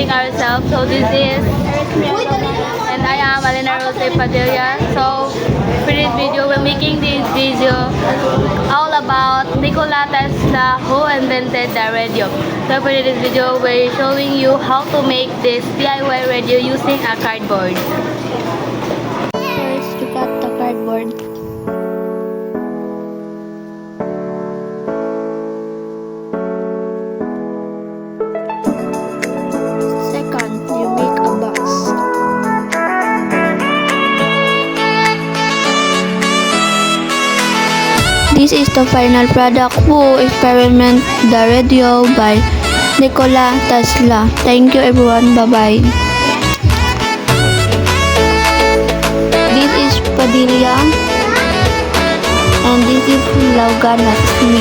introducing ourselves. So this is, and I am Alina Rose Padilla. So for this video, we're making this video all about Nikola Tesla, who invented the radio. So for this video, we're showing you how to make this DIY radio using a cardboard. First, to cut the cardboard. This is the final product. Who experiment the radio by Nikola Tesla. Thank you everyone. Bye-bye. This is Padilla. And this is Laugana. Me.